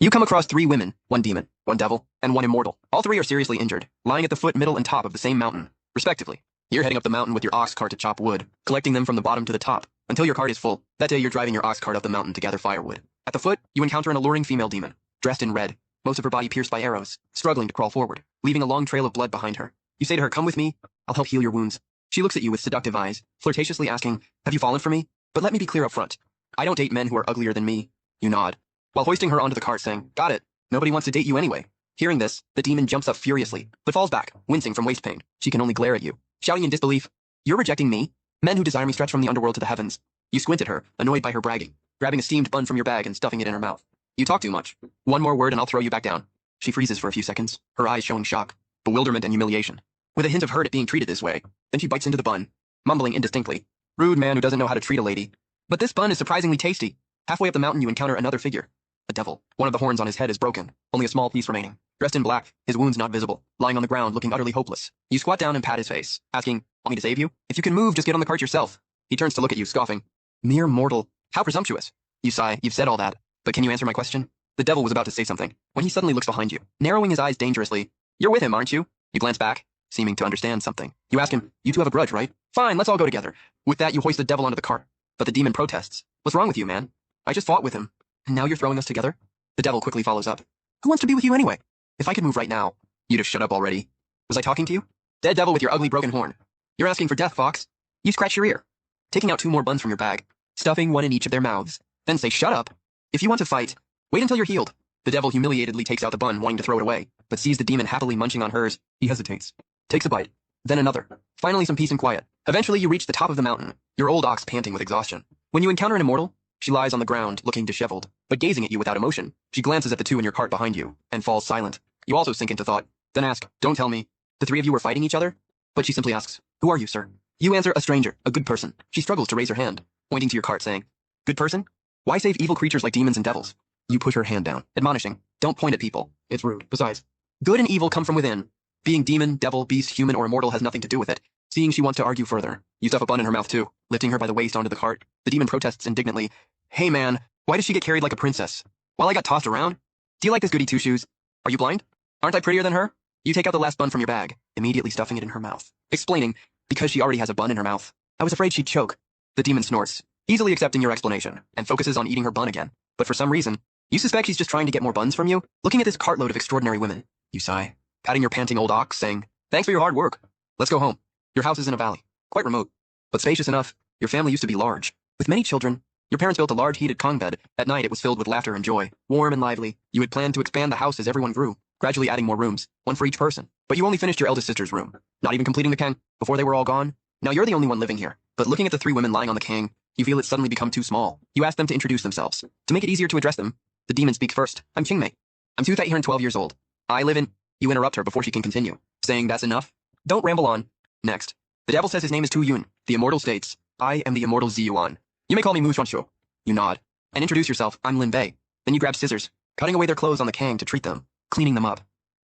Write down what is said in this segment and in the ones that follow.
You come across 3 women, 1 demon, 1 devil, and 1 immortal. All 3 are seriously injured, lying at the foot, middle, and top of the same mountain, respectively. You're heading up the mountain with your ox cart to chop wood, collecting them from the bottom to the top, until your cart is full. That day you're driving your ox cart up the mountain to gather firewood. At the foot, you encounter an alluring female demon, dressed in red, most of her body pierced by arrows, struggling to crawl forward, leaving a long trail of blood behind her. You say to her, "Come with me, I'll help heal your wounds." She looks at you with seductive eyes, flirtatiously asking, "Have you fallen for me? But let me be clear up front. I don't date men who are uglier than me." You nod, while hoisting her onto the cart saying, "Got it. Nobody wants to date you anyway." Hearing this, the demon jumps up furiously, but falls back, wincing from waist pain. She can only glare at you, shouting in disbelief, "You're rejecting me? Men who desire me stretch from the underworld to the heavens." You squint at her, annoyed by her bragging, grabbing a steamed bun from your bag and stuffing it in her mouth. "You talk too much. One more word and I'll throw you back down." She freezes for a few seconds, her eyes showing shock, bewilderment, and humiliation, with a hint of hurt at being treated this way. Then she bites into the bun, mumbling indistinctly, "Rude man who doesn't know how to treat a lady. But this bun is surprisingly tasty." Halfway up the mountain you encounter another figure, a devil. One of the horns on his head is broken, only a small piece remaining. Dressed in black, his wounds not visible, lying on the ground looking utterly hopeless. You squat down and pat his face, asking, "Want me to save you? If you can move, just get on the cart yourself." He turns to look at you, scoffing, "Mere mortal. How presumptuous." You sigh, "You've said all that, but can you answer my question?" The devil was about to say something, when he suddenly looks behind you, narrowing his eyes dangerously. "You're with him, aren't you?" You glance back, seeming to understand something. You ask him, "You two have a grudge, right? Fine, let's all go together." With that, you hoist the devil onto the cart. But the demon protests. "What's wrong with you, man? I just fought with him, and now you're throwing us together?" The devil quickly follows up. "Who wants to be with you anyway? If I could move right now." You'd have shut up already. Was I talking to you? Dead devil with your ugly broken horn. You're asking for death, Fox. You scratch your ear, taking out 2 more buns from your bag, stuffing 1 in each of their mouths. Then say, "Shut up. If you want to fight, wait until you're healed." The devil humiliatedly takes out the bun, wanting to throw it away, but sees the demon happily munching on hers. He hesitates, takes a bite, then another. Finally some peace and quiet. Eventually you reach the top of the mountain, your old ox panting with exhaustion. When you encounter an immortal, she lies on the ground, looking disheveled, but gazing at you without emotion. She glances at the 2 in your cart behind you, and falls silent. You also sink into thought, then ask, "Don't tell me. The 3 of you were fighting each other?" But she simply asks, "Who are you, sir?" You answer, "A stranger, a good person." She struggles to raise her hand, pointing to your cart, saying, "Good person? Why save evil creatures like demons and devils?" You push her hand down, admonishing, "Don't point at people. It's rude. Besides, good and evil come from within. Being demon, devil, beast, human, or immortal has nothing to do with it." Seeing she wants to argue further, you stuff a bun in her mouth too, lifting her by the waist onto the cart. The demon protests indignantly, "Hey man, why does she get carried like a princess, while I got tossed around? Do you like this goody two-shoes? Are you blind? Aren't I prettier than her?" You take out the last bun from your bag, immediately stuffing it in her mouth, explaining, because she already has a bun in her mouth. "I was afraid she'd choke." The demon snorts, easily accepting your explanation, and focuses on eating her bun again. But for some reason, you suspect she's just trying to get more buns from you. Looking at this cartload of extraordinary women, you sigh, patting your panting old ox, saying, "Thanks for your hard work. Let's go home." Your house is in a valley, quite remote, but spacious enough. Your family used to be large, with many children. Your parents built a large heated Kong bed. At night it was filled with laughter and joy, warm and lively. You had planned to expand the house as everyone grew, gradually adding more rooms, 1 for each person. But you only finished your eldest sister's room, not even completing the Kang, before they were all gone. Now you're the only one living here. But looking at the 3 women lying on the Kang, you feel it's suddenly become too small. You ask them to introduce themselves. To make it easier to address them, the demon speaks first. "I'm Qingmei. I'm 2 here and 12 years old. I live in..." You interrupt her before she can continue, saying, "That's enough. Don't ramble on." Next, the devil says his name is Tu Yun. The immortal states, "I am the immortal Ziyuan. You may call me Mu Xuanxiu." You nod, and introduce yourself, "I'm Lin Bei." Then you grab scissors, cutting away their clothes on the Kang to treat them, cleaning them up.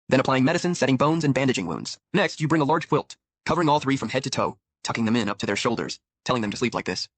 Then applying medicine, setting bones, and bandaging wounds. Next, you bring a large quilt, covering all 3 from head to toe, tucking them in up to their shoulders, telling them to sleep like this,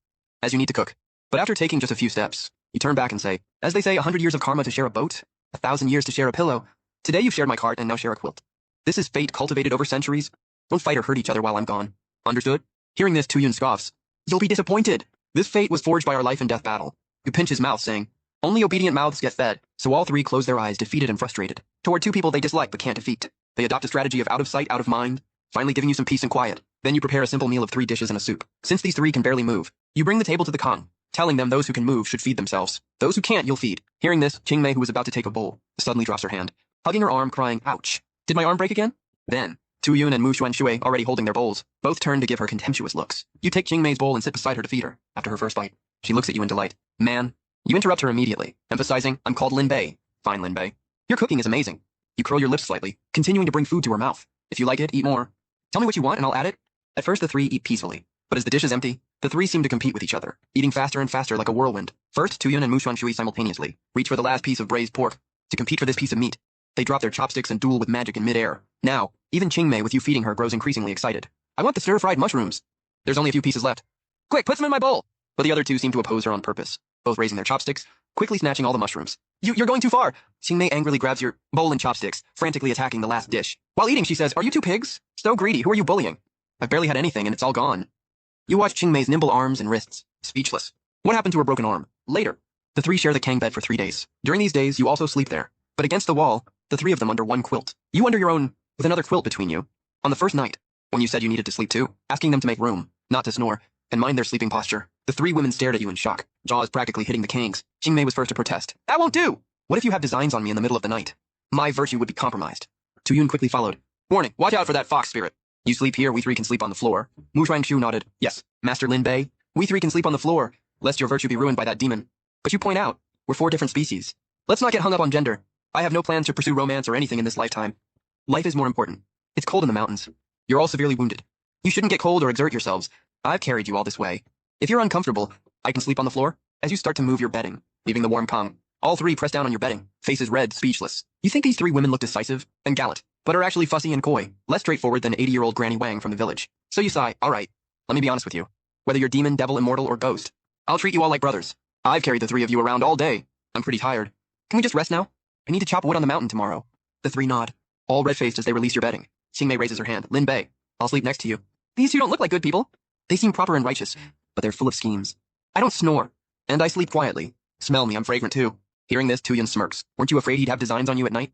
as you need to cook. But after taking just a few steps, you turn back and say, "As they say, 100 years of karma to share a boat, 1,000 years to share a pillow. Today you've shared my cart and now share a quilt. This is fate cultivated over centuries. Don't fight or hurt each other while I'm gone. Understood?" Hearing this, Tu Yun scoffs. "You'll be disappointed. This fate was forged by our life and death battle." You pinch his mouth, saying, "Only obedient mouths get fed." So all 3 close their eyes, defeated and frustrated, toward 2 people they dislike but can't defeat. They adopt a strategy of out of sight, out of mind, finally giving you some peace and quiet. Then you prepare a simple meal of 3 dishes and a soup. Since these 3 can barely move, you bring the table to the Kong, telling them those who can move should feed themselves. Those who can't, you'll feed. Hearing this, Qingmei, who was about to take a bowl, suddenly drops her hand, hugging her arm, crying, "Ouch. Did my arm break again?" Then, Tu Yun and Mu Xuanxue, already holding their bowls, both turn to give her contemptuous looks. You take Qingmei's bowl and sit beside her to feed her. After her first bite, she looks at you in delight. "Man." You interrupt her immediately, emphasizing, "I'm called Lin Bei." "Fine, Lin Bei. Your cooking is amazing." You curl your lips slightly, continuing to bring food to her mouth. "If you like it, eat more. Tell me what you want and I'll add it." At first the 3 eat peacefully, but as the dish is empty, the 3 seem to compete with each other, eating faster and faster like a whirlwind. First, Tu Yun and Mu Xuanxue simultaneously reach for the last piece of braised pork to compete for this piece of meat. They drop their chopsticks and duel with magic in midair. Now, even Qingmei, with you feeding her, grows increasingly excited. "I want the stir-fried mushrooms." There's only a few pieces left. "Quick, put them in my bowl." But the other 2 seem to oppose her on purpose, both raising their chopsticks, quickly snatching all the mushrooms. You're going too far. Qingmei angrily grabs your bowl and chopsticks, frantically attacking the last dish. While eating, she says, "Are you two pigs? So greedy. Who are you bullying? I've barely had anything, and it's all gone." You watch Qingmei's nimble arms and wrists, speechless. What happened to her broken arm? Later. The three share the Kang bed for 3 days. During these days, you also sleep there. But against the wall, the three of them under one quilt. You under your own, with another quilt between you. On the first night, when you said you needed to sleep too, asking them to make room, not to snore, and mind their sleeping posture, the three women stared at you in shock, jaws practically hitting the Kangs. Qingmei was first to protest. "That won't do! What if you have designs on me in the middle of the night? My virtue would be compromised." Tuyun quickly followed. "Warning, watch out for that fox spirit. You sleep here, we three can sleep on the floor." Mu Shuangshu nodded. "Yes, Master Lin Bei, we three can sleep on the floor, lest your virtue be ruined by that demon. But you point out, we're 4 different species. Let's not get hung up on gender. I have no plans to pursue romance or anything in this lifetime. Life is more important. It's cold in the mountains. You're all severely wounded. You shouldn't get cold or exert yourselves. I've carried you all this way. If you're uncomfortable, I can sleep on the floor." As you start to move your bedding, leaving the warm Kang, all three press down on your bedding, faces red, speechless. You think these 3 women look decisive and gallant, but are actually fussy and coy, less straightforward than 80-year-old Granny Wang from the village. So you sigh, "All right, let me be honest with you. Whether you're demon, devil, immortal, or ghost, I'll treat you all like brothers. I've carried the 3 of you around all day. I'm pretty tired. Can we just rest now? I need to chop wood on the mountain tomorrow." The 3 nod, all red-faced as they release your bedding. Qingmei raises her hand. "Lin Bei, I'll sleep next to you. These 2 don't look like good people. They seem proper and righteous, but they're full of schemes. I don't snore, and I sleep quietly. Smell me, I'm fragrant too." Hearing this, Tuyun smirks. "Weren't you afraid he'd have designs on you at night?"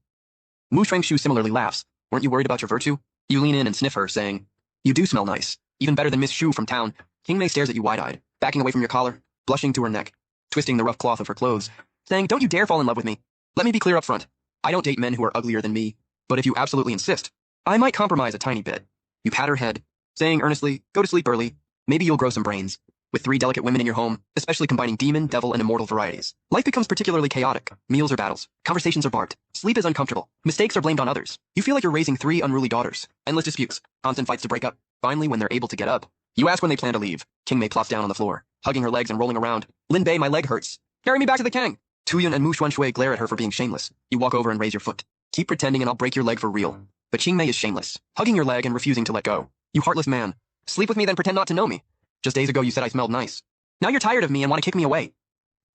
Mu Shuangshu similarly laughs. "Weren't you worried about your virtue?" You lean in and sniff her, saying, "You do smell nice, even better than Miss Shu from town." Qingmei stares at you wide-eyed, backing away from your collar, blushing to her neck, twisting the rough cloth of her clothes, saying, "Don't you dare fall in love with me. Let me be clear up front. I don't date men who are uglier than me, but if you absolutely insist, I might compromise a tiny bit." You pat her head, saying earnestly, "Go to sleep early. Maybe you'll grow some brains." With 3 delicate women in your home, especially combining demon, devil, and immortal varieties, life becomes particularly chaotic. Meals are battles. Conversations are barbed. Sleep is uncomfortable. Mistakes are blamed on others. You feel like you're raising 3 unruly daughters. Endless disputes. Constant fights to break up. Finally, when they're able to get up, you ask when they plan to leave. Qingmei plops down on the floor, hugging her legs and rolling around. "Lin Bei, my leg hurts. Carry me back to the Kang." Tuyun and Mu Xuanshui glare at her for being shameless. You walk over and raise your foot. "Keep pretending and I'll break your leg for real." But Qingmei is shameless, hugging your leg and refusing to let go. "You heartless man. Sleep with me then pretend not to know me. Just days ago you said I smelled nice. Now you're tired of me and want to kick me away.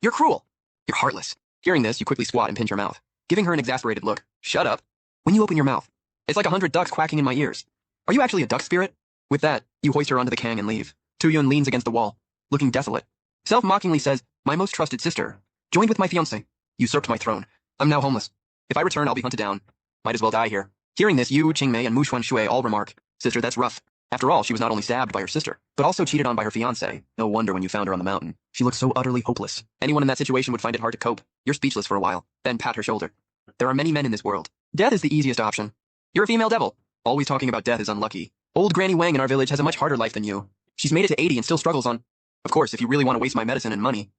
You're cruel. You're heartless." Hearing this, you quickly squat and pinch your mouth, giving her an exasperated look. "Shut up. When you open your mouth, it's like 100 ducks quacking in my ears. Are you actually a duck spirit?" With that, you hoist her onto the Kang and leave. Tuyun leans against the wall, looking desolate. Self-mockingly says, "My most trusted sister, joined with my fiancé, usurped my throne. I'm now homeless. If I return, I'll be hunted down. Might as well die here." Hearing this, you, Qingmei, and Mu Xuanshui all remark, "Sister, that's rough. After all, she was not only stabbed by her sister, but also cheated on by her fiancé. No wonder when you found her on the mountain, she looked so utterly hopeless. Anyone in that situation would find it hard to cope." You're speechless for a while, then pat her shoulder. "There are many men in this world. Death is the easiest option. You're a female devil. Always talking about death is unlucky. Old Granny Wang in our village has a much harder life than you. She's made it to 80 and still struggles on. Of course, if you really want to waste my medicine and money,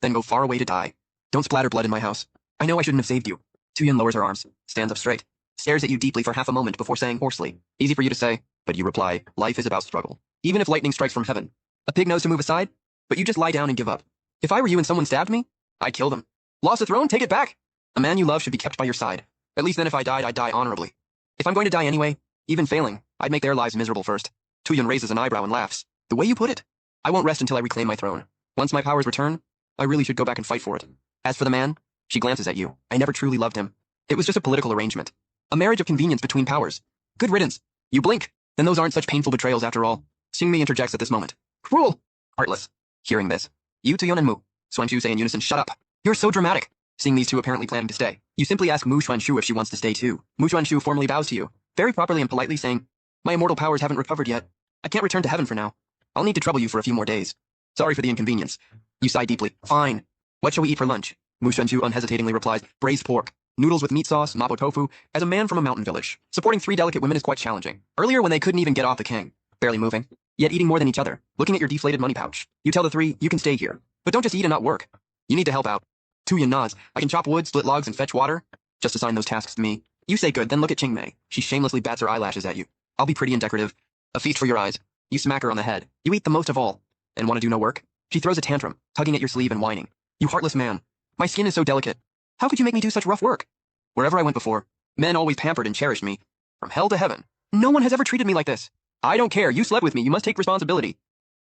then go far away to die. Don't splatter blood in my house. I know I shouldn't have saved you." Tuyun lowers her arms, stands up straight, stares at you deeply for half a moment before saying hoarsely, "Easy for you to say, but you reply, life is about struggle. Even if lightning strikes from heaven, a pig knows to move aside, but you just lie down and give up. If I were you and someone stabbed me, I'd kill them. Lost a throne, take it back. A man you love should be kept by your side. At least then if I died, I'd die honorably. If I'm going to die anyway, even failing, I'd make their lives miserable first." Tuyun raises an eyebrow and laughs. "The way you put it, I won't rest until I reclaim my throne. Once my powers return, I really should go back and fight for it. As for the man," she glances at you, "I never truly loved him. It was just a political arrangement. A marriage of convenience between powers. Good riddance. You blink, then those aren't such painful betrayals after all." Xingmi interjects at this moment. "Cruel. Heartless." Hearing this, you, Tuyun, and Mu Xuanshu say in unison, "Shut up. You're so dramatic." Seeing these 2 apparently planning to stay, you simply ask Mu Xuanshu if she wants to stay too. Mu Xuanshu formally bows to you, very properly and politely saying, "My immortal powers haven't recovered yet. I can't return to heaven for now. I'll need to trouble you for a few more days. Sorry for the inconvenience." You sigh deeply. "Fine. What shall we eat for lunch?" Mu Xuanshu unhesitatingly replies, "Braised pork. Noodles with meat sauce, mapo tofu." As a man from a mountain village, supporting 3 delicate women is quite challenging. Earlier when they couldn't even get off the Kang, barely moving, yet eating more than each other, looking at your deflated money pouch, you tell the 3, "You can stay here, but don't just eat and not work. You need to help out." Tuyun nods. "I can chop wood, split logs, and fetch water. Just assign those tasks to me." You say good, then look at Qingmei. She shamelessly bats her eyelashes at you. "I'll be pretty and decorative. A feast for your eyes." You smack her on the head. You eat the most of all, and want to do no work? She throws a tantrum, tugging at your sleeve and whining. "You heartless man. My skin is so delicate. How could you make me do such rough work? Wherever I went before, men always pampered and cherished me. From hell to heaven. No one has ever treated me like this. I don't care. You slept with me. You must take responsibility.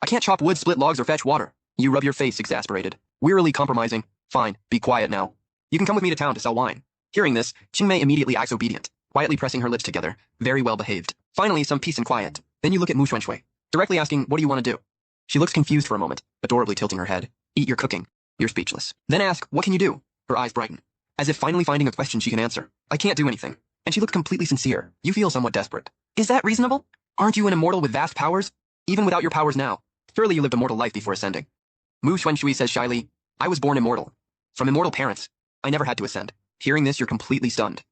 I can't chop wood, split logs, or fetch water." You rub your face, exasperated, wearily compromising. "Fine, be quiet now. You can come with me to town to sell wine. Hearing this, Qingmei immediately acts obedient, quietly pressing her lips together, very well behaved. Finally, some peace and quiet. Then you look at Mu Xuanshui, directly asking, what do you want to do? She looks confused for a moment, adorably tilting her head. Eat your cooking. You're speechless. Then ask, what can you do? Her eyes brighten, as if finally finding a question she can answer. I can't do anything. And she looked completely sincere. You feel somewhat desperate. Is that reasonable? Aren't you an immortal with vast powers? Even without your powers now, surely you lived a mortal life before ascending. Mu Xuanshui says shyly, I was born immortal. From immortal parents. I never had to ascend. Hearing this, you're completely stunned.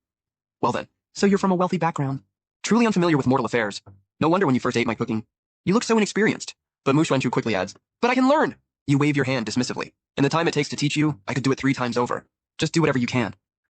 Well then, so you're from a wealthy background. Truly unfamiliar with mortal affairs. No wonder when you first ate my cooking. You look so inexperienced. But Mu Xuanshu quickly adds, but I can learn. You wave your hand dismissively. In the time it takes to teach you, I could do it 3 times over. Just do whatever you can.